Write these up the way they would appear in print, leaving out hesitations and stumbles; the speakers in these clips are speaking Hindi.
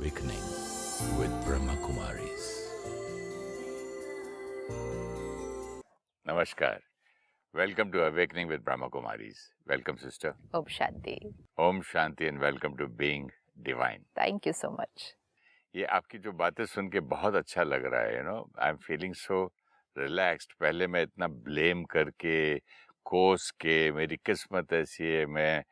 Awakening with Brahma Kumaris. Namaskar. Welcome to Awakening with Brahma Kumaris. Welcome, sister. Om Shanti. Om Shanti and welcome to Being Divine. Thank you so much. ये आपकी जो बातें सुन के बहुत अच्छा लग रहा है, I am feeling so relaxed. पहले मैं इतना ब्लेम करके कोस के मेरी किस्मत ऐसी है, मैं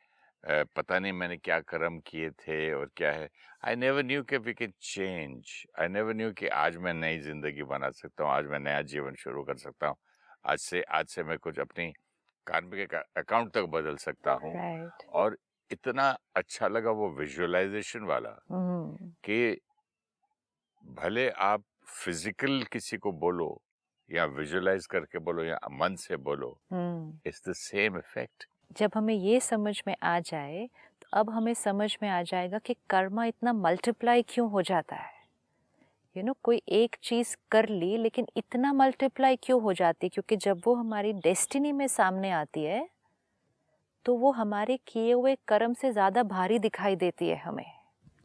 पता नहीं मैंने क्या कर्म किए थे और क्या है. आई नेवर न्यू कि we can change. I never knew कि आज मैं नई जिंदगी बना सकता हूँ, आज मैं नया जीवन शुरू कर सकता हूँ. आज से मैं कुछ अपनी कार्मिक अकाउंट तक बदल सकता हूँ. Right. और इतना अच्छा लगा वो विजुअलाइजेशन वाला कि भले आप फिजिकल किसी को बोलो या विजुअलाइज करके बोलो या मन से बोलो, इट्स द सेम इफेक्ट. जब हमें ये समझ में आ जाए तो अब हमें समझ में आ जाएगा कि कर्मा इतना मल्टीप्लाई क्यों हो जाता है. कोई एक चीज कर ली लेकिन इतना मल्टीप्लाई क्यों हो जाती है, क्योंकि जब वो हमारी डेस्टिनी में सामने आती है तो वो हमारे किए हुए कर्म से ज्यादा भारी दिखाई देती है हमें.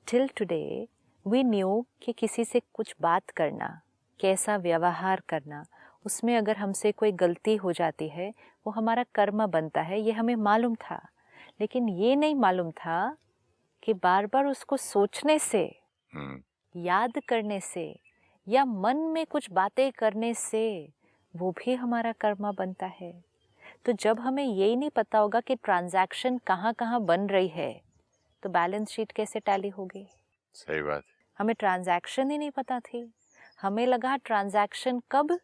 टिल टुडे वी न्यू कि किसी से कुछ बात करना, कैसा व्यवहार करना, उसमें अगर हमसे कोई गलती हो जाती है वो हमारा कर्म बनता है, ये हमें मालूम था. लेकिन ये नहीं मालूम था कि बार बार उसको सोचने से, याद करने से या मन में कुछ बातें करने से वो भी हमारा कर्म बनता है. तो जब हमें यही नहीं पता होगा कि ट्रांजैक्शन कहाँ कहाँ बन रही है तो बैलेंस शीट कैसे टैली होगी. सही बात. हमें ट्रांजैक्शन ही नहीं पता थी. हमें लगा ट्रांजैक्शन कब,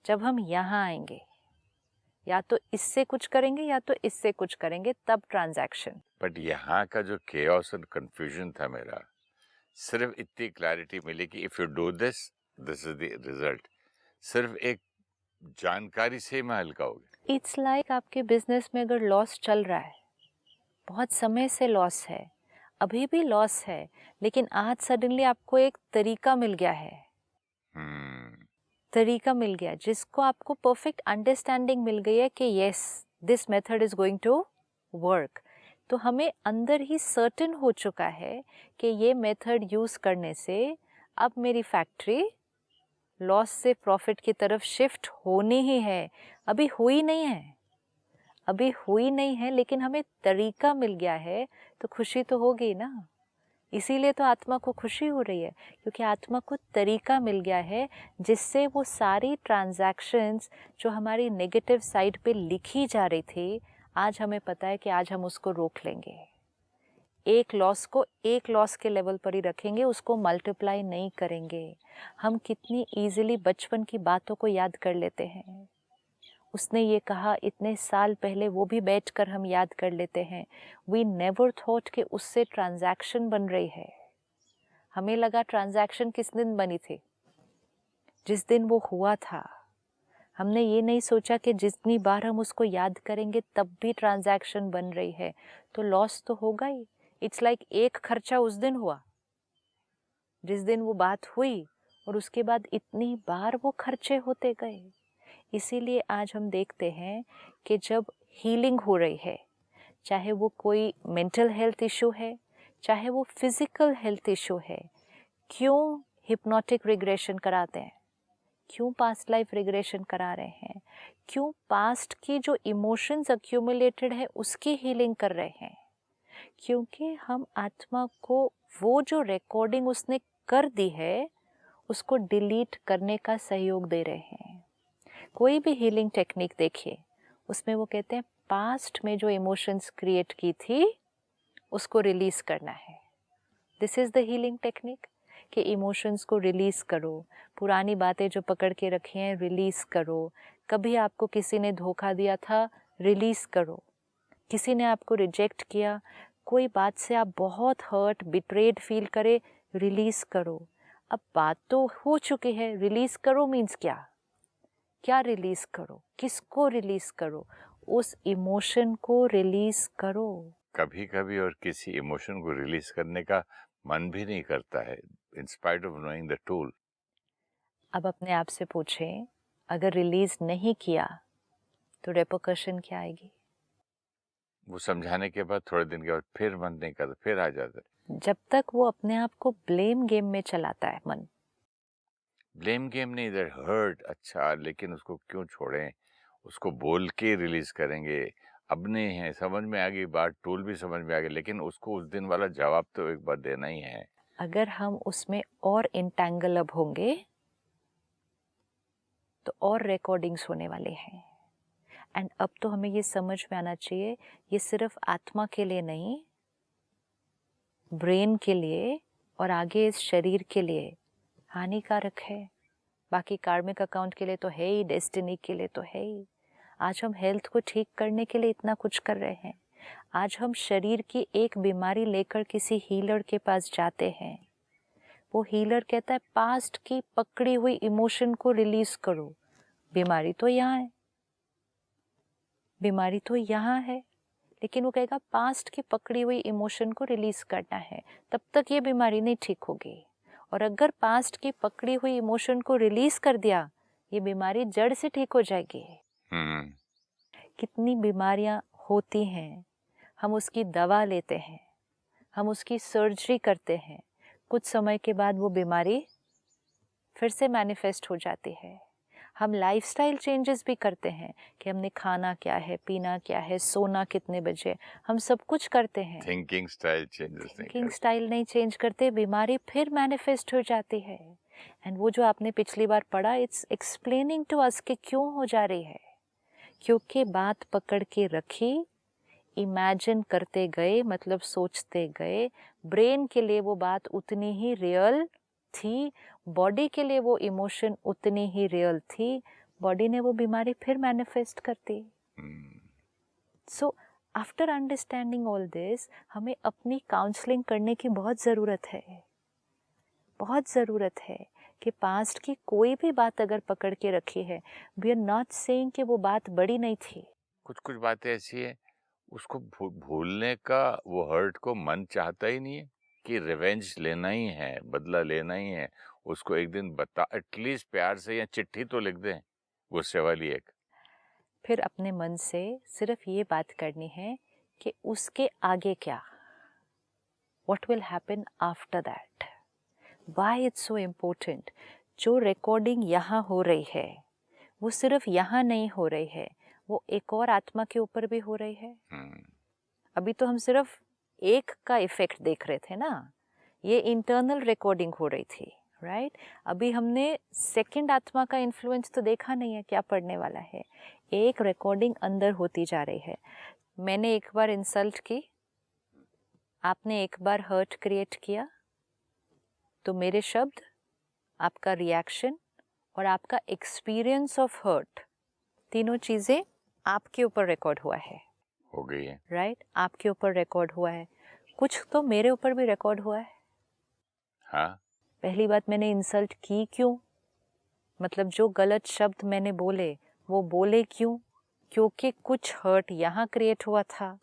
जब हम यहाँ आएंगे, या तो इससे कुछ करेंगे या तो इससे कुछ करेंगे, तब ट्रांजैक्शन. बट यहाँ का जो केओस और कंफ्यूजन था मेरा, सिर्फ इतनी क्लैरिटी मिली कि if you do this is the result. सिर्फ एक जानकारी से मैं हल्का हो गया. इट्स लाइक आपके बिजनेस में अगर लॉस चल रहा है, बहुत समय से लॉस है, अभी भी लॉस है, लेकिन आज सडनली आपको एक तरीका मिल गया है. तरीका मिल गया जिसको आपको परफेक्ट अंडरस्टैंडिंग मिल गई है कि yes this method is going to work. तो हमें अंदर ही सर्टेन हो चुका है कि ये मेथड यूज करने से अब मेरी फैक्ट्री लॉस से प्रॉफिट की तरफ शिफ्ट होनी ही है. अभी हुई नहीं है, लेकिन हमें तरीका मिल गया है तो खुशी तो होगी ना. इसीलिए तो आत्मा को खुशी हो रही है, क्योंकि आत्मा को तरीका मिल गया है जिससे वो सारी ट्रांजैक्शंस जो हमारी नेगेटिव साइड पे लिखी जा रही थी, आज हमें पता है कि आज हम उसको रोक लेंगे. एक लॉस को एक लॉस के लेवल पर ही रखेंगे, उसको मल्टीप्लाई नहीं करेंगे. हम कितनी इजीली बचपन की बातों को याद कर लेते हैं. उसने ये कहा इतने साल पहले, वो भी बैठकर हम याद कर लेते हैं. वी नेवर थॉट कि उससे ट्रांजैक्शन बन रही है. हमें लगा ट्रांजैक्शन किस दिन बनी थी, जिस दिन वो हुआ था. हमने ये नहीं सोचा कि जितनी बार हम उसको याद करेंगे तब भी ट्रांजैक्शन बन रही है, तो लॉस तो होगा ही. इट्स लाइक एक खर्चा उस दिन हुआ जिस दिन वो बात हुई, और उसके बाद इतनी बार वो खर्चे होते गए. इसीलिए आज हम देखते हैं कि जब हीलिंग हो रही है, चाहे वो कोई मेंटल हेल्थ इशू है, चाहे वो फिजिकल हेल्थ इशू है, क्यों हिप्नोटिक रिग्रेशन कराते हैं, क्यों पास्ट लाइफ रिग्रेशन करा रहे हैं, क्यों पास्ट की जो इमोशंस अक्यूमुलेटेड है उसकी हीलिंग कर रहे हैं, क्योंकि हम आत्मा को वो जो रिकॉर्डिंग उसने कर दी है उसको डिलीट करने का सहयोग दे रहे हैं. कोई भी हीलिंग टेक्निक देखिए, उसमें वो कहते हैं पास्ट में जो इमोशंस क्रिएट की थी उसको रिलीज करना है. This is the healing technique कि इमोशंस को रिलीज करो, पुरानी बातें जो पकड़ के रखी हैं रिलीज करो. कभी आपको किसी ने धोखा दिया था, रिलीज करो. किसी ने आपको रिजेक्ट किया, कोई बात से आप बहुत हर्ट बिट्रेड फील करे, रिलीज करो. अब बात तो हो चुकी है, रिलीज करो मीन्स क्या रिलीज करो, किसको रिलीज करो, उस इमोशन को रिलीज करो. कभी कभी और किसी इमोशन को रिलीज करने का मन भी नहीं करता है, in spite of knowing the tool. अब अपने आप से पूछें, अगर रिलीज नहीं किया तो रेपरकशन क्या आएगी? वो समझाने के बाद थोड़े दिन के बाद फिर मन नहीं करता, फिर आ जाता है. जब तक वो अपने आप को ब्लेम गेम में चलाता है मन, ब्लेम गेम नहीं, इधर हर्ट, अच्छा लेकिन उसको क्यों छोड़ें, उसको बोल के रिलीज करेंगे। अब नहीं है, समझ में आ गई बात, टूल भी समझ में आ गया, लेकिन उसको उस दिन वाला जवाब तो एक बार देना ही है। अगर हम उसमें और इंटैंगल अप होंगे तो और रिकॉर्डिंग्स होने वाले हैं। एंड अब तो हमें ये समझ में आना चाहिए, ये सिर्फ आत्मा के लिए नहीं, ब्रेन के लिए और आगे इस शरीर के लिए हानिकारक है। बाकी कार्मिक अकाउंट के लिए तो है ही, डेस्टिनी के लिए तो है ही। आज हम हेल्थ को ठीक करने के लिए इतना कुछ कर रहे हैं। आज हम शरीर की एक बीमारी लेकर किसी हीलर के पास जाते हैं, वो हीलर कहता है पास्ट की पकड़ी हुई इमोशन को रिलीज करो। बीमारी तो यहाँ है, बीमारी तो यहाँ है, लेकिन वो कहेगा पास्ट की पकड़ी हुई इमोशन को रिलीज करना है, तब तक ये बीमारी नहीं ठीक होगी। और अगर पास्ट की पकड़ी हुई इमोशन को रिलीज कर दिया, ये बीमारी जड़ से ठीक हो जाएगी। कितनी बीमारियां होती हैं, हम उसकी दवा लेते हैं, हम उसकी सर्जरी करते हैं, कुछ समय के बाद वो बीमारी फिर से मैनिफेस्ट हो जाती है। हम लाइफस्टाइल चेंजेस भी करते हैं कि हमने खाना क्या है, पीना क्या है, सोना कितने बजे, हम सब कुछ करते हैं। थिंकिंग स्टाइल चेंजेस नहीं चेंज करते, बीमारी फिर मैनिफेस्ट हो जाती है। एंड वो जो आपने पिछली बार पढ़ा, इट्स एक्सप्लेनिंग टू अस कि क्यों हो जा रही है। क्योंकि बात पकड़ के रखी, इमेजिन करते गए, मतलब सोचते गए। ब्रेन के लिए वो बात उतनी ही रियल थी, बॉडी के लिए वो इमोशन उतनी ही रियल थी, बॉडी ने वो बीमारी फिर मैनिफेस्ट कर दी। So after understanding all this, हमें अपनी काउंसलिंग करने की बहुत ज़रूरत है, बहुत ज़रूरत है कि पास्ट की कोई भी बात अगर पकड़ के रखी है, वी आर नॉट सेइंग कि वो बात बड़ी नहीं थी। कुछ कुछ बातें ऐसी है, उसको भूलने का वो हर्ट को मन चाहता ही नहीं है कि रिवेंज लेना ही है, बदला लेना ही है। उसको एक दिन बता, एटलीस्ट प्यार से या चिट्ठी तो लिख दें, गुस्से वाली एक। फिर अपने मन से सिर्फ ये बात करनी है कि उसके आगे क्या, what will happen after that, why it's so important। जो रिकॉर्डिंग यहाँ हो रही है वो सिर्फ यहाँ नहीं हो रही है, वो एक और आत्मा के ऊपर भी हो रही है। अभी तो हम सिर्फ एक का इफेक्ट देख रहे थे ना, ये इंटरनल रिकॉर्डिंग हो रही थी, राइट। अभी हमने सेकंड आत्मा का इन्फ्लुएंस तो देखा नहीं है क्या पड़ने वाला है। एक रिकॉर्डिंग अंदर होती जा रही है। मैंने एक बार इंसल्ट की, आपने एक बार हर्ट क्रिएट किया, तो मेरे शब्द, आपका रिएक्शन और आपका एक्सपीरियंस ऑफ हर्ट, तीनों चीज़ें आपके ऊपर रिकॉर्ड हुआ है, हो गई है, राइट। आपके ऊपर रिकॉर्ड हुआ है, कुछ तो मेरे ऊपर भी रिकॉर्ड हुआ है। हाँ, पहली बात, मैंने इंसल्ट की क्यों, मतलब जो गलत शब्द मैंने बोले वो बोले क्यों, क्योंकि कुछ हर्ट यहाँ क्रिएट हुआ था,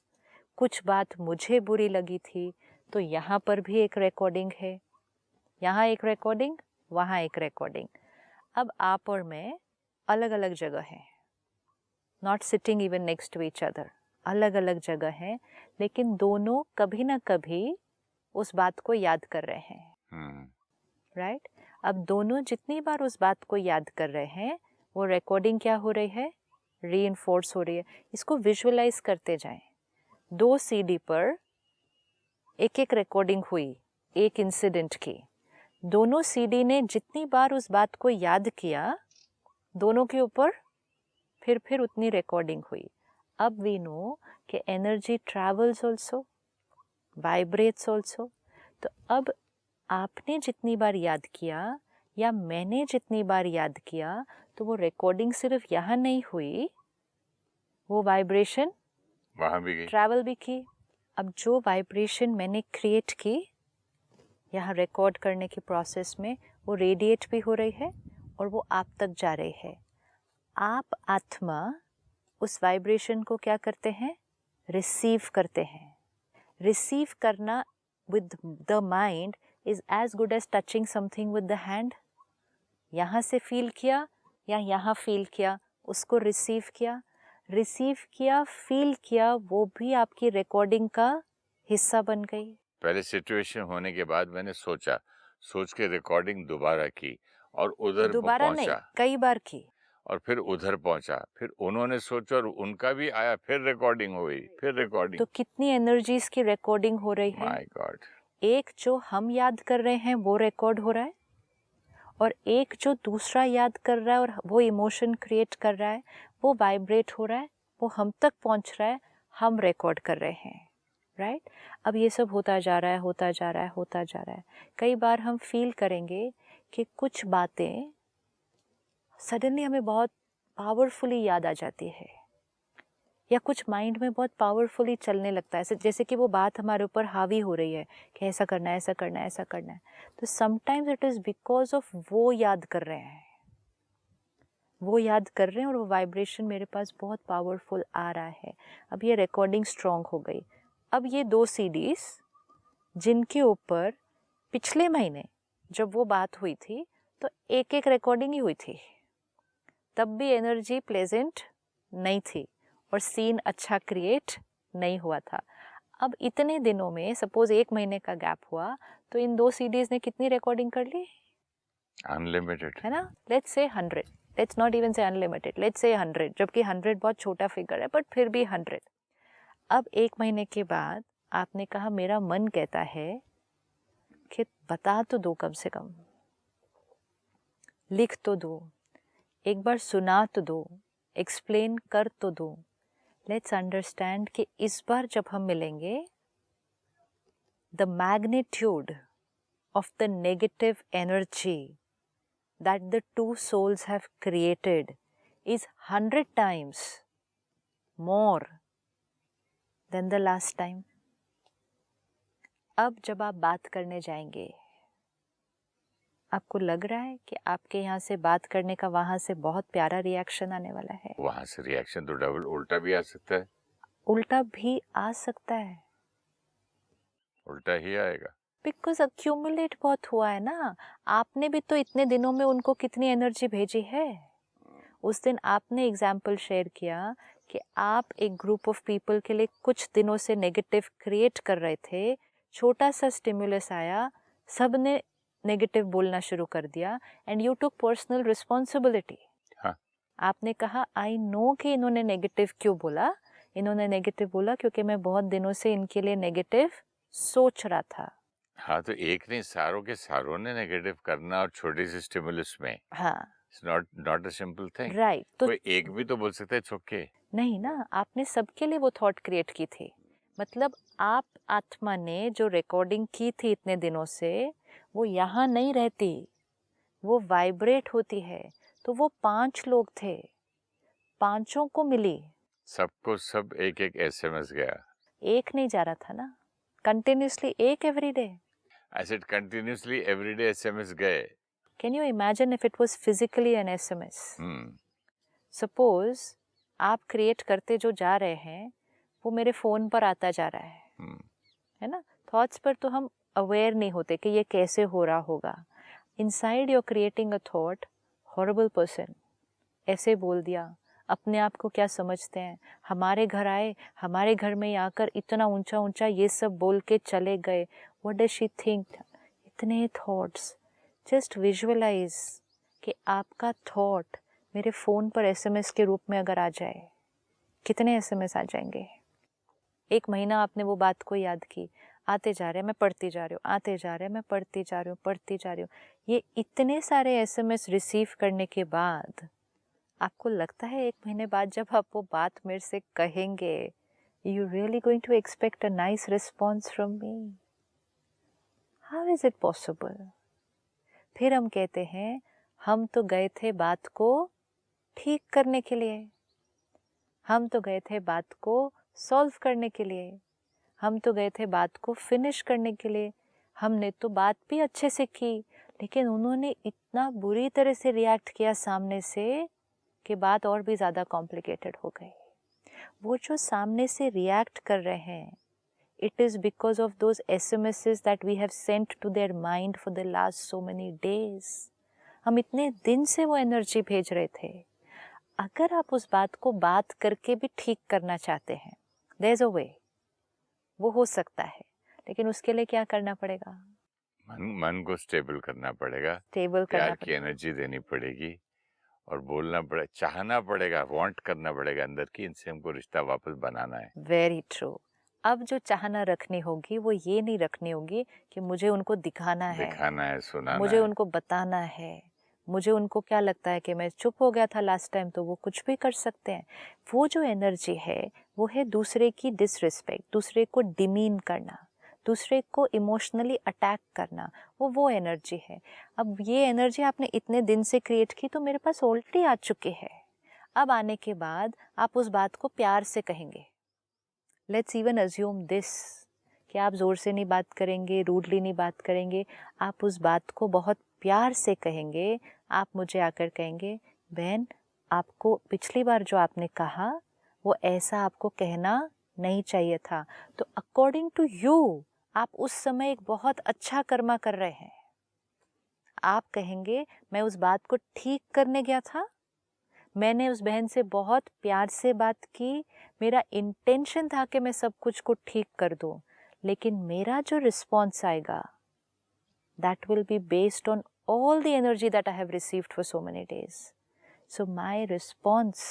कुछ बात मुझे बुरी लगी थी, तो यहाँ पर भी एक रिकॉर्डिंग है, यहाँ एक रिकॉर्डिंग, वहाँ एक रिकॉर्डिंग। अब आप और मैं अलग अलग जगह हैं, not sitting even next to each other, अलग अलग जगह हैं, लेकिन दोनों कभी ना कभी उस बात को याद कर रहे हैं, राइट। अब दोनों जितनी बार उस बात को याद कर रहे हैं, वो रिकॉर्डिंग क्या हो रही है, रीइंफोर्स हो रही है। इसको विजुअलाइज करते जाएं। 2 सीडी पर एक एक रिकॉर्डिंग हुई एक इंसिडेंट की, दोनों सीडी ने जितनी बार उस बात को याद किया, दोनों के ऊपर फिर उतनी रिकॉर्डिंग हुई। अब वी नो कि energy travels also, vibrates also. तो अब आपने जितनी बार याद किया या मैंने जितनी बार याद किया, तो वो रिकॉर्डिंग सिर्फ यहाँ नहीं हुई, वो वाइब्रेशन वहाँ भी गई, ट्रैवल भी की। अब जो वाइब्रेशन मैंने क्रिएट की यहाँ रिकॉर्ड करने के प्रोसेस में, वो रेडिएट भी हो रही है और वो आप तक जा रही है। आप आत्मा उस वाइब्रेशन को क्या करते हैं, रिसीव करते हैं। रिसीव करना with the mind is as good as touching something with the hand। यहाँ से फील किया या यहाँ फील किया, उसको रिसीव किया, फील किया, वो भी आपकी रिकॉर्डिंग का हिस्सा बन गई। पहले सिचुएशन होने के बाद मैंने सोच के रिकॉर्डिंग दोबारा की और उधर दोबारा नहीं, पहुंचा कई बार की। और फिर उधर पहुंचा, फिर उन्होंने सोचा और उनका भी आया, फिर रिकॉर्डिंग हुई, फिर रिकॉर्डिंग। तो कितनी एनर्जीज की रिकॉर्डिंग हो रही है। My God. एक जो हम याद कर रहे हैं वो रिकॉर्ड हो रहा है, और एक जो दूसरा याद कर रहा है और वो इमोशन क्रिएट कर रहा है, वो वाइब्रेट हो रहा है, वो हम तक पहुंच रहा है, हम रिकॉर्ड कर रहे हैं, राइट। अब ये सब होता जा रहा है, होता जा रहा है, होता जा रहा है। कई बार हम फील करेंगे कि कुछ बातें सडनली हमें बहुत पावरफुली याद आ जाती है, या कुछ माइंड में बहुत पावरफुली चलने लगता है, जैसे कि वो बात हमारे ऊपर हावी हो रही है कि ऐसा करना है, ऐसा करना है, ऐसा करना है। तो sometimes it is because of वो याद कर रहे हैं, वो याद कर रहे हैं और वो वाइब्रेशन मेरे पास बहुत पावरफुल आ रहा है। अब ये रिकॉर्डिंग स्ट्रॉन्ग हो गई। अब ये 2 CDs जिनके ऊपर पिछले महीने जब वो बात हुई थी तो एक एक रिकॉर्डिंग ही हुई थी, तब भी एनर्जी प्लेजेंट नहीं थी और सीन अच्छा क्रिएट नहीं हुआ था। अब इतने दिनों में सपोज 1 महीने का गैप हुआ तो इन 2 CDs ने कितनी रिकॉर्डिंग कर ली? अनलिमिटेड, है ना। Let's say 100, let's not even से अनलिमिटेड, लेट्स से 100, जबकि 100 बहुत छोटा फिगर है, बट फिर भी 100। अब 1 महीने के बाद आपने कहा मेरा मन कहता है कि बता तो दो, कम से कम लिख तो दो, एक बार सुना तो दो, एक्सप्लेन कर तो दो। लेट्स अंडरस्टैंड कि इस बार जब हम मिलेंगे, the magnitude of the negative energy that the two souls have created is 100 times more than the last time. अब जब आप बात करने जाएंगे, आपको लग रहा है कि आपके यहाँ से बात करने का वहाँ से बहुत प्यारा रिएक्शन आने वाला है? वहां से रिएक्शन तो डबल उल्टा भी आ सकता है। उल्टा भी आ सकता है, उल्टा ही आएगा। बिकॉज अक्यूमुलेट बहुत हुआ है ना। आपने भी तो इतने दिनों में उनको कितनी एनर्जी भेजी है। उस दिन आपने एग्जाम्पल शेयर किया कि आप एक ग्रुप ऑफ पीपल के लिए कुछ दिनों से नेगेटिव क्रिएट कर रहे थे, छोटा सा स्टिमुलस आया, सब ने नेगेटिव बोलना शुरू कर दिया, and you took personal responsibility. हाँ। आपने कहा आई नो कि इन्होंने नेगेटिव क्यों बोला। इन्होंने नेगेटिव बोला क्योंकि मैं बहुत दिनों से इनके लिए नेगेटिव सोच रहा था। हाँ, तो एक नहीं, सारों के सारों ने नेगेटिव करना, और छोटी सी स्टिमुलस में। हाँ, it's not a simple thing, right. तो कोई एक भी तो बोल सकता है इट्स ओके। नहीं ना, आपने सबके लिए वो थॉट क्रिएट की थी। मतलब आप आत्मा ने जो रिकॉर्डिंग की थी इतने दिनों से, वो यहाँ नहीं रहती, वो वाइब्रेट होती है। तो वो 5 लोग थे, पांचों को मिली, सबको सब एक एक SMS गया। एक नहीं जा रहा था ना, कंटिन्यूसली एक every day. I said continuously every day SMS गए। Can you imagine if it was physically an SMS? Suppose आप क्रिएट करते जो जा रहे हैं वो मेरे फोन पर आता जा रहा है ना। थॉट्स पर तो हम अवेयर नहीं होते कि ये कैसे हो रहा होगा। Inside you are creating a thought, horrible person ऐसे बोल दिया, अपने आप को क्या समझते हैं, हमारे घर आए, हमारे घर में आकर इतना ऊंचा ऊंचा ये सब बोल के चले गए, व्हाट डज शी थिंक। इतने थॉट्स, जस्ट विजुअलाइज कि आपका थॉट मेरे फ़ोन पर SMS के रूप में अगर आ जाए, कितने SMS आ जाएंगे। 1 महीना आपने वो बात को याद की, आते जा रहे हैं, मैं पढ़ती जा रही हूँ, आते जा रहे हैं, मैं पढ़ती जा रही हूँ, पढ़ती जा रही हूँ। ये इतने सारे SMS रिसीव करने के बाद आपको लगता है 1 महीने बाद जब आप वो बात मेरे से कहेंगे, you really going to expect a nice response from me? How is it possible? फिर हम कहते हैं हम तो गए थे बात को ठीक करने के लिए, हम तो गए थे बात को सॉल्व करने के लिए, हम तो गए थे बात को फिनिश करने के लिए। हमने तो बात भी अच्छे से की, लेकिन उन्होंने इतना बुरी तरह से रिएक्ट किया सामने से कि बात और भी ज़्यादा कॉम्प्लिकेटेड हो गई। वो जो सामने से रिएक्ट कर रहे हैं, it is because of those SMSs that we have sent to their mind for the last so many days. हम इतने दिन से वो एनर्जी भेज रहे थे। अगर आप उस बात को बात करके भी ठीक करना चाहते हैं, there is a way, वो हो सकता है, लेकिन उसके लिए क्या करना पड़ेगा? मन को स्टेबल करना पड़ेगा, स्टेबल करना प्यार की एनर्जी देनी पड़ेगी और बोलना पड़े, चाहना पड़ेगा, वांट करना पड़ेगा अंदर की, इनसे हमको रिश्ता वापस बनाना है। Very true. अब जो चाहना रखनी होगी वो ये नहीं रखनी होगी कि मुझे उनको दिखाना है, सुनाना मुझे है। उनको बताना है, मुझे उनको क्या लगता है कि मैं चुप हो गया था लास्ट टाइम तो वो कुछ भी कर सकते हैं। वो जो एनर्जी है वो है दूसरे की डिसरिस्पेक्ट, दूसरे को डिमीन करना, दूसरे को इमोशनली अटैक करना, वो एनर्जी है। अब ये एनर्जी आपने इतने दिन से क्रिएट की तो मेरे पास ऑलरेडी आ चुकी है। अब आने के बाद आप उस बात को प्यार से कहेंगे। लेट्स इवन अज्यूम दिस कि आप ज़ोर से नहीं बात करेंगे, रूडली नहीं बात करेंगे, आप उस बात को बहुत प्यार से कहेंगे। आप मुझे आकर कहेंगे, बहन आपको पिछली बार जो आपने कहा वो ऐसा आपको कहना नहीं चाहिए था। तो अकॉर्डिंग टू यू आप उस समय एक बहुत अच्छा कर्मा कर रहे हैं। आप कहेंगे मैं उस बात को ठीक करने गया था, मैंने उस बहन से बहुत प्यार से बात की, मेरा इंटेंशन था कि मैं सब कुछ को ठीक कर दूं, लेकिन मेरा जो रिस्पॉन्स आएगा that will be based on all the energy that I have received for so many days. So my response,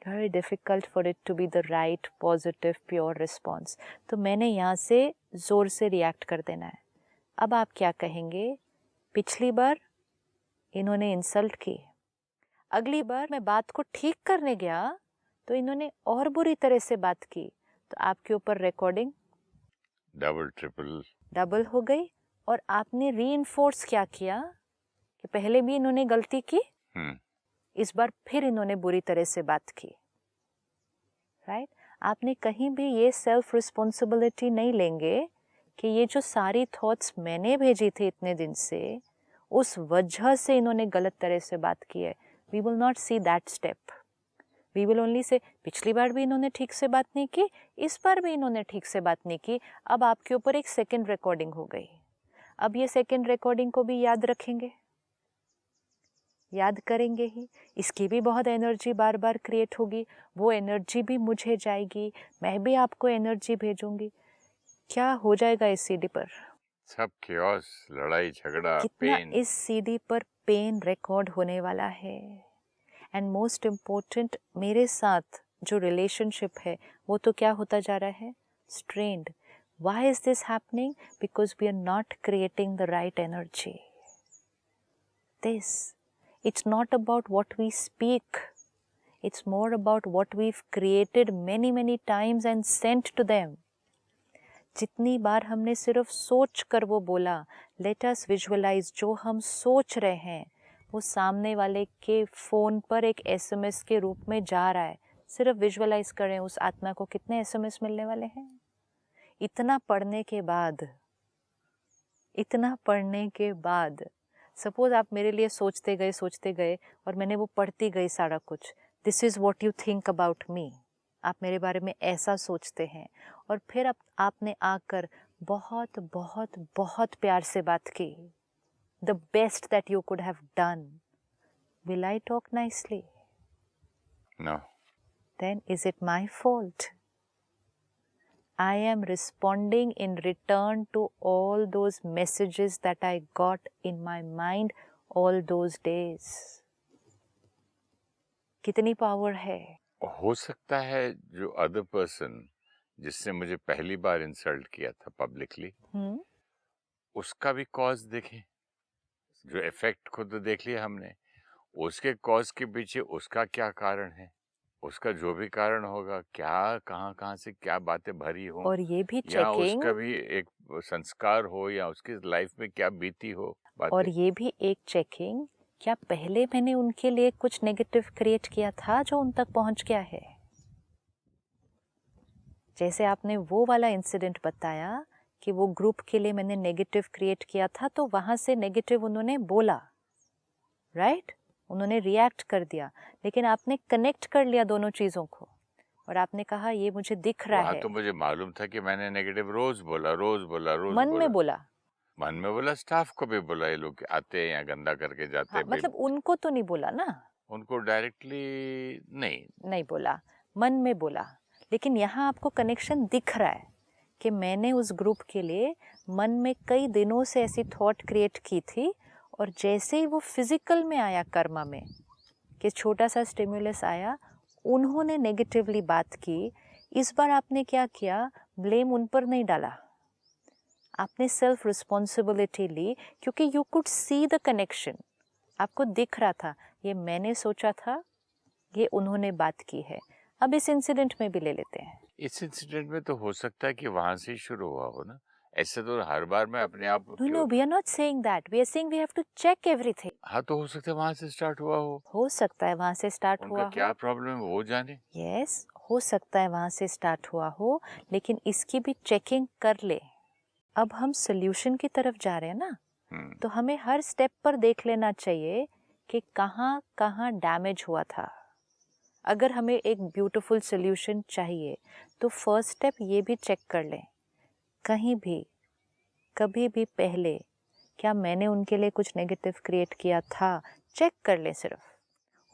very difficult for it to be the right, positive, pure response. तो मैंने यहाँ से ज़ोर से रिएक्ट कर देना है। अब आप क्या कहेंगे? पिछली बार इन्होंने इंसल्ट की, अगली बार मैं बात को ठीक करने गया तो इन्होंने और बुरी तरह से बात की, तो आपके ऊपर रिकॉर्डिंग डबल ट्रिपल डबल हो गई। और आपने रीइंफोर्स क्या किया कि पहले भी इन्होंने गलती की, इस बार फिर इन्होंने बुरी तरह से बात की, राइट? आपने कहीं भी ये सेल्फ रिस्पॉन्सिबिलिटी नहीं लेंगे कि ये जो सारी थॉट्स मैंने भेजी थी इतने दिन से उस वजह से इन्होंने गलत तरह से बात की है। We will not see that step. We will only से पिछली बार भी इन्होंने ठीक से बात नहीं की, इस बार भी इन्होंने ठीक से बात नहीं की। अब आपके ऊपर एक सेकंड रिकॉर्डिंग हो गई। अब ये सेकंड रिकॉर्डिंग को भी याद रखेंगे, याद करेंगे ही, इसकी भी बहुत एनर्जी बार बार क्रिएट होगी, वो एनर्जी भी मुझे जाएगी, मैं भी आपको एनर्जी भेजूंगी। क्या हो जाएगा इस सीडी पर? सब chaos, लड़ाई झगड़ा, कितना पेन। इस सीडी पर पेन रिकॉर्ड होने वाला है। एंड मोस्ट इम्पोर्टेंट, मेरे साथ जो रिलेशनशिप है वो तो क्या होता जा रहा है? Strained. Why is this happening? Because we are not creating the right energy. It's not about what we speak. It's more about what we've created many, many times and sent to them. जितनी बार हमने सिर्फ सोच कर वो बोला, let us visualize, जो हम सोच रहे हैं वो सामने वाले के फ़ोन पर एक SMS के रूप में जा रहा है। सिर्फ विजुअलाइज करें उस आत्मा को कितने SMS मिलने वाले हैं। इतना पढ़ने के बाद सपोज आप मेरे लिए सोचते गए और मैंने वो पढ़ती गई सारा कुछ, this is what you think about me, आप मेरे बारे में ऐसा सोचते हैं, और फिर आपने आकर बहुत बहुत बहुत प्यार से बात की, the best that you could have done, will I talk nicely? No. Then is it my fault? I am responding in return to all those messages that I got in my mind all those days. कितनी पावर है? हो सकता है जो अदर पर्सन जिसने मुझे पहली बार इंसल्ट किया था पब्लिकली, उसका भी कॉज देखें। जो इफेक्ट खुद देख लिया हमने, उसके कॉज के पीछे उसका क्या कारण है, उसका जो भी कारण होगा, क्या कहाँ से क्या बातें भरी हो, और ये भी या चेकिंग, उसका भी एक संस्कार हो, या उसकी लाइफ में क्या बीती हो बातें। और ये भी एक चेकिंग, क्या पहले मैंने उनके लिए कुछ नेगेटिव क्रिएट किया था जो उन तक पहुंच गया है? जैसे आपने वो वाला इंसिडेंट बताया कि वो ग्रुप के लिए मैंने नेगेटिव क्रिएट किया था, तो वहां से नेगेटिव उन्होंने बोला, राइट? उन्होंने रिएक्ट कर दिया, लेकिन आपने कनेक्ट कर लिया दोनों चीज़ों को और आपने कहा ये मुझे दिख रहा है। तो मुझे मालूम था कि मैंने नेगेटिव रोज बोला। मन में बोला, स्टाफ को भी बोला, ये लोग आते हैं यहाँ गंदा करके जाते हैं। मतलब उनको तो नहीं बोला ना, उनको डायरेक्टली नहीं बोला, मन में बोला, लेकिन यहाँ आपको कनेक्शन दिख रहा है कि मैंने उस ग्रुप के लिए मन में कई दिनों से ऐसी थॉट क्रिएट की थी, और जैसे ही वो फिजिकल में आया कर्मा में, कि छोटा सा स्टिमुलस आया, उन्होंने नेगेटिवली बात की, इस बार आपने क्या किया, ब्लेम उन पर नहीं डाला, आपने सेल्फ रिस्पॉन्सिबिलिटी ली, क्योंकि you could see the connection, आपको दिख रहा था ये मैंने सोचा था, ये उन्होंने बात की है। अब इस इंसिडेंट में भी ले लेते हैं। इस इंसिडेंट में तो हो सकता है कि वहां से ही शुरू हुआ हो ना, ऐसे तो हर बार मैं अपने आप No, we are not saying that. We are saying we have to check everything. हाँ, तो हो सकता है वहां से स्टार्ट हुआ हो सकता है वहां से स्टार्ट हुआ उनका हो। क्या प्रॉब्लम है वो जाने। Yes, हो सकता है वहां से स्टार्ट हुआ हो, लेकिन इसकी भी चेकिंग कर ले। अब हम सोल्यूशन की तरफ जा रहे हैं ना, तो हमें हर स्टेप पर देख लेना चाहिए कि कहाँ कहाँ डैमेज हुआ था। अगर हमें एक ब्यूटीफुल सोल्यूशन चाहिए तो फर्स्ट स्टेप ये भी चेक कर लें, कहीं भी कभी भी पहले क्या मैंने उनके लिए कुछ नेगेटिव क्रिएट किया था, चेक कर लें सिर्फ।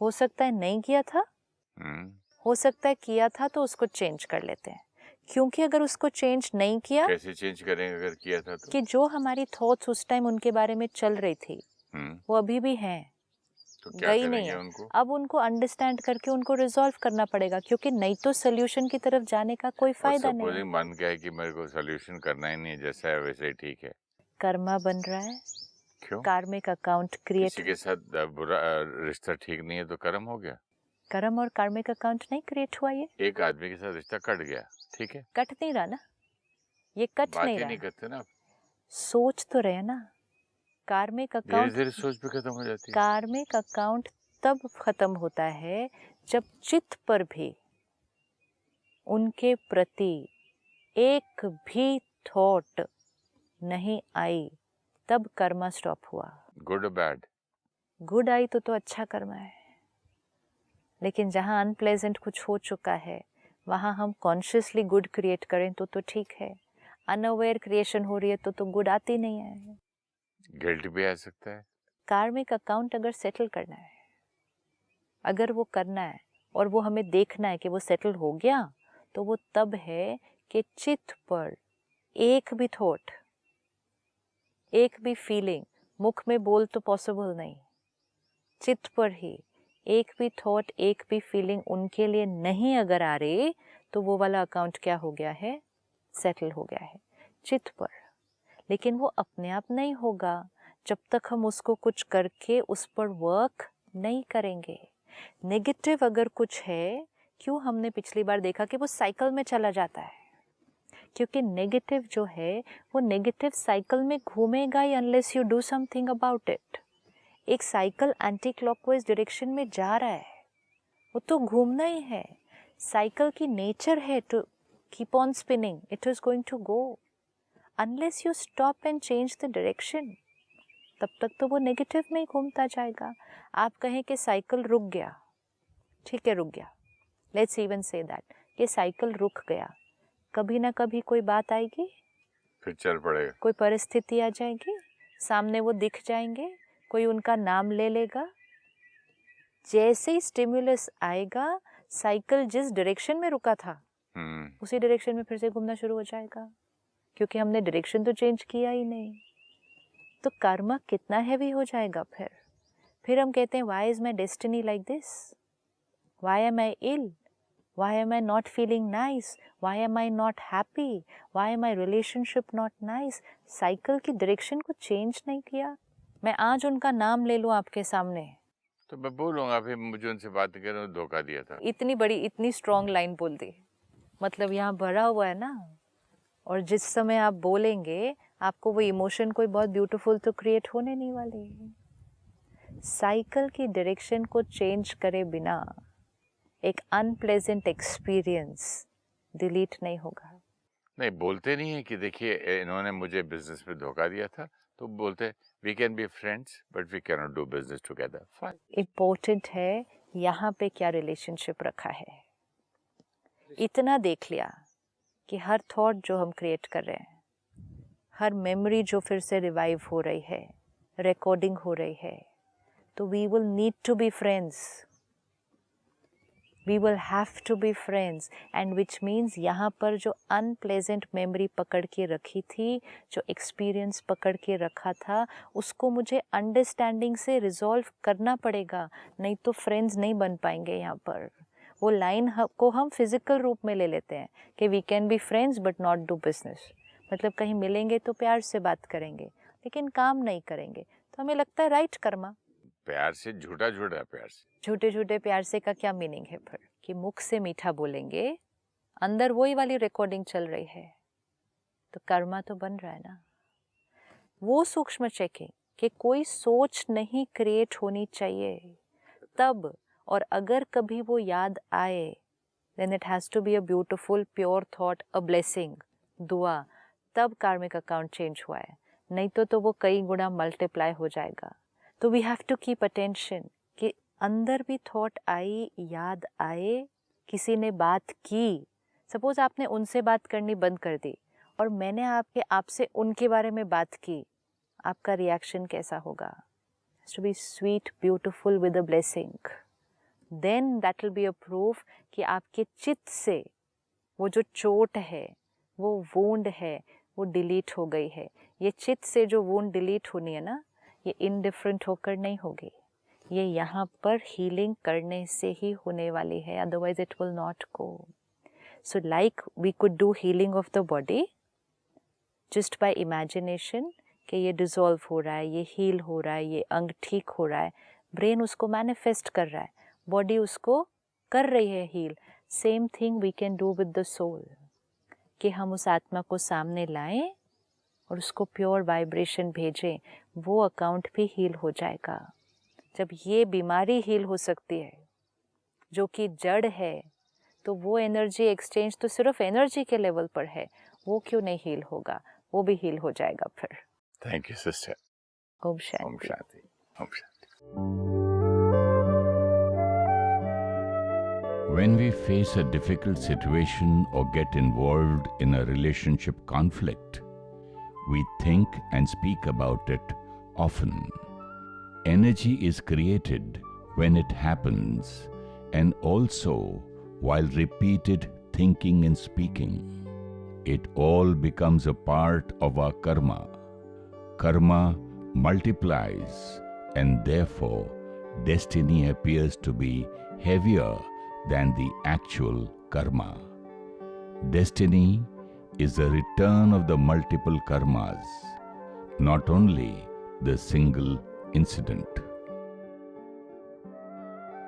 हो सकता है नहीं किया था, हो सकता है किया था, तो उसको चेंज कर लेते हैं। क्योंकि अगर उसको चेंज नहीं किया, कैसे चेंज करेंगे अगर किया था तो? कि जो हमारी थॉट्स उस टाइम उनके बारे में चल रही थी वो अभी भी हैं, तो क्या गई नहीं है उनको? अब उनको अंडरस्टैंड करके उनको रिजॉल्व करना पड़ेगा, क्योंकि नहीं तो सोल्यूशन की तरफ जाने का कोई फायदा नहीं है। मन क्या है कि मेरे को सोल्यूशन करना ही नहीं है, जैसा है वैसे ही ठीक है। कर्मा बन रहा है, क्यों? कार्मिक अकाउंट क्रिएट। किसी के साथ बुरा रिश्ता ठीक नहीं है तो कर्म हो गया? कर्म और कार्मिक अकाउंट नहीं क्रिएट हुआ, ये एक आदमी के साथ रिश्ता कट गया, ठीक है, कट नहीं रहा ना, ये कट बात नहीं ही रहा, नहीं करते ना, सोच तो रहे ना। कार्मिक धीरे अकाउंट, धीरे सोच भी खत्म हो जाती है। कार्मिक अकाउंट तब खत्म होता है जब चित्त पर भी उनके प्रति एक भी थॉट नहीं आई, तब कर्मा स्टॉप हुआ। Good bad? गुड आई तो अच्छा कर्मा है, लेकिन जहाँ अनप्लेजेंट कुछ हो चुका है वहाँ हम कॉन्शियसली गुड क्रिएट करें तो ठीक है, अनअवेयर क्रिएशन हो रही है तो गुड आती नहीं है। गिल्ट भी आ सकता है। कार्मिक अकाउंट अगर सेटल करना है, अगर वो करना है और वो हमें देखना है कि वो सेटल हो गया, तो वो तब है कि चित्त पर एक भी थॉट, एक भी फीलिंग, मुख में बोल तो पॉसिबल नहीं, चित्त पर ही एक भी थॉट, एक भी फीलिंग उनके लिए नहीं अगर आ रही, तो वो वाला अकाउंट क्या हो गया है, सेटल हो गया है चित्त पर। लेकिन वो अपने आप नहीं होगा जब तक हम उसको कुछ करके उस पर वर्क नहीं करेंगे। नेगेटिव अगर कुछ है, क्यों हमने पिछली बार देखा कि वो साइकिल में चला जाता है, क्योंकि नेगेटिव जो है वो नेगेटिव साइकिल में घूमेगा ही unless you do something about it. एक साइकिल एंटी क्लॉकवाइज डायरेक्शन में जा रहा है, वो तो घूमना ही है, साइकिल की नेचर है to keep on spinning, it is going to go unless you stop and change the direction, तब तक तो वो नेगेटिव में ही घूमता जाएगा। आप कहें कि साइकिल रुक गया, ठीक है रुक गया, लेट्स इवन से दैट कि साइकिल रुक गया, कभी ना कभी कोई बात आएगी, फिर चल पड़ेगा, कोई परिस्थिति आ जाएगी, सामने वो दिख जाएंगे, कोई उनका नाम ले लेगा, जैसे ही स्टिमुलस आएगा साइकिल जिस डायरेक्शन में रुका था उसी डायरेक्शन में फिर से घूमना शुरू हो जाएगा, क्योंकि हमने डायरेक्शन तो चेंज किया ही नहीं। तो कर्मा कितना हैवी हो जाएगा फिर हम कहते हैं why is my destiny like this, why am I ill, why am I not feeling nice, why am I not happy, why am I relationship not nice. Cycle की डायरेक्शन को चेंज नहीं किया। मैं आज उनका नाम ले लूं आपके सामने तो मैं बोलूंगा फिर मुझे उनसे बात करो, धोखा दिया था। इतनी बड़ी इतनी स्ट्रॉन्ग लाइन बोल दी, मतलब यहाँ भरा हुआ है ना, और जिस समय आप बोलेंगे आपको वो इमोशन कोई बहुत ब्यूटीफुल तो क्रिएट होने नहीं वाली। साइकिल की डायरेक्शन को चेंज करे बिना एक अनप्लेजेंट एक्सपीरियंस डिलीट नहीं होगा। नहीं बोलते नहीं है कि देखिए इन्होंने मुझे बिजनेस में धोखा दिया था, तो बोलते we can be friends but we can not do business together. Fine. Important है यहाँ पे क्या रिलेशनशिप रखा है। इतना देख लिया कि हर थॉट जो हम क्रिएट कर रहे हैं, हर मेमोरी जो फिर से रिवाइव हो रही है, रिकॉर्डिंग हो रही है, तो we will need to be friends. we will have to be friends, and which means यहाँ पर जो unpleasant memory पकड़ के रखी थी, जो experience पकड़ के रखा था, उसको मुझे understanding से resolve करना पड़ेगा, नहीं तो friends नहीं बन पाएंगे यहाँ पर। वो लाइन को हम फिजिकल रूप में ले लेते हैं कि we can be friends but not do business, मतलब कहीं मिलेंगे तो प्यार से बात करेंगे लेकिन काम नहीं करेंगे, तो हमें लगता है राइट कर्मा। प्यार से झूठा झूठा प्यार से, झूठे झूठे प्यार से का क्या मीनिंग है फिर कि मुख से मीठा बोलेंगे, अंदर वही वाली रिकॉर्डिंग चल रही है, तो कर्मा तो बन रहा है ना। वो सूक्ष्म चेकिंग कि कोई सोच नहीं क्रिएट होनी चाहिए तब, और अगर कभी वो याद आए then it has to be a beautiful pure thought, a blessing, दुआ, तब कार्मिक अकाउंट चेंज हुआ है, नहीं तो वो कई गुना मल्टीप्लाई हो जाएगा। तो we have to keep attention कि अंदर भी थॉट आई, याद आए, किसी ने बात की, सपोज आपने उनसे बात करनी बंद कर दी और मैंने आपसे उनके बारे में बात की, आपका रिएक्शन कैसा होगा? To be sweet beautiful with a blessing, then that will be a proof कि आपके चित्त से वो जो चोट है, वो वूंड है, वो डिलीट हो गई है। ये चित्त से जो वूंड डिलीट होनी है ना, ये इनडिफरेंट होकर नहीं होगी, ये यहाँ पर हीलिंग करने से ही होने वाली है, otherwise it will not go. So like we could do healing of the body just by imagination कि ये डिसॉल्व हो रहा है, ये हील हो रहा है, ये अंग ठीक हो रहा है, ब्रेन उसको मैनिफेस्ट कर रहा है, बॉडी उसको कर रही है heal. Same thing we can do with the soul कि हम उस आत्मा को सामने लाएं और उसको प्योर वाइब्रेशन भेजें, वो अकाउंट भी हील हो जाएगा। जब ये बीमारी हील हो सकती है जो कि जड़ है, तो वो एनर्जी एक्सचेंज तो सिर्फ एनर्जी के लेवल पर है, वो क्यों नहीं हील होगा? वो भी हील हो जाएगा फिर। Thank you sister. ओम शांति। ओम शांति। ओम शांति। When we face a difficult situation or get involved in a relationship conflict, we think and speak about it often. Energy is created when it happens, and also while repeated thinking and speaking. It all becomes a part of our karma. Karma multiplies, and therefore destiny appears to be heavier than the actual karma. Destiny is a return of the multiple karmas, not only the single incident.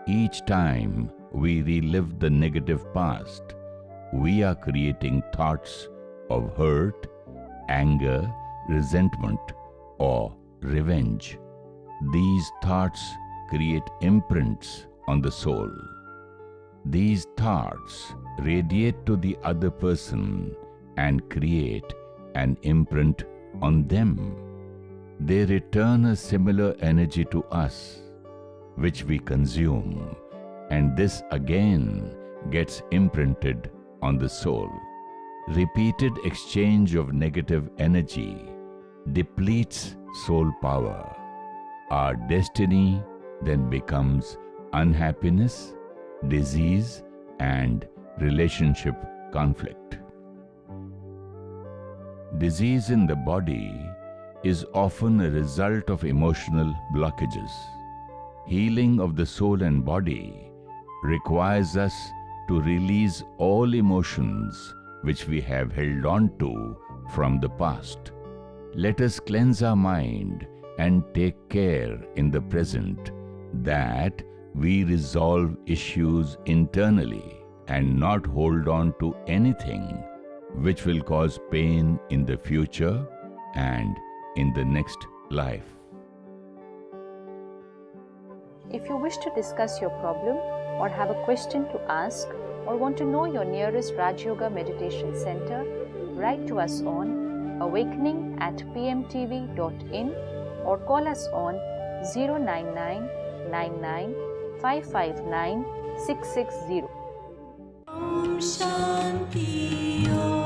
Each time we relive the negative past, we are creating thoughts of hurt, anger, resentment, or revenge. These thoughts create imprints on the soul. These thoughts radiate to the other person and create an imprint on them. They return a similar energy to us, which we consume, and this again gets imprinted on the soul. Repeated exchange of negative energy depletes soul power. Our destiny then becomes unhappiness, disease, and relationship conflict. Disease in the body is often a result of emotional blockages. Healing of the soul and body requires us to release all emotions which we have held on to from the past. Let us cleanse our mind and take care in the present that we resolve issues internally and not hold on to anything which will cause pain in the future and in the next life. If you wish to discuss your problem or have a question to ask or want to know your nearest Raj Yoga Meditation Center, write to us on awakening@pmtv.in or call us on 09999 559 660. Om Shanti Om.